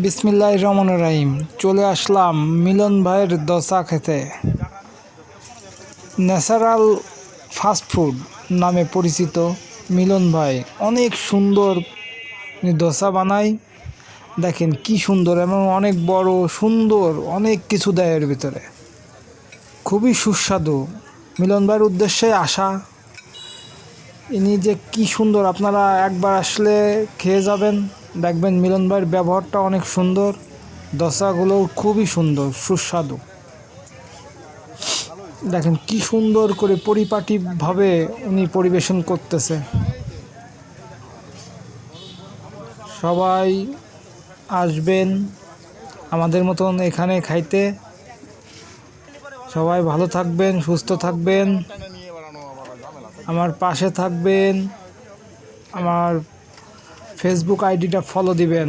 বিসমিল্লাহির রহমানির রহিম। চলে আসলাম মিলন ভাইয়ের দোসা খেতে। ন্যাচারাল ফাস্ট ফুড নামে পরিচিত মিলন ভাই অনেক সুন্দর দোসা বানায়। দেখেন কি সুন্দর এবং অনেক বড় সুন্দর, অনেক কিছু দেয় এর ভিতরে, খুবই সুস্বাদু। মিলন ভাইয়ের উদ্দেশ্যে আসা, ইনি যে কি সুন্দর, আপনারা একবার আসলে খেয়ে যাবেন, দেখবেন মিলন ভাইয়ের ব্যবহারটা অনেক সুন্দর, দোসাগুলো খুবই সুন্দর সুস্বাদু। দেখেন কি সুন্দর করে পরিপাটিভাবে উনি পরিবেশন করতেছে। সবাই আসবেন আমাদের মতন এখানে খাইতে। সবাই ভালো থাকবেন, সুস্থ থাকবেন, আমার পাশে থাকবেন, আমার ফেসবুক আইডিটা ফলো দিবেন।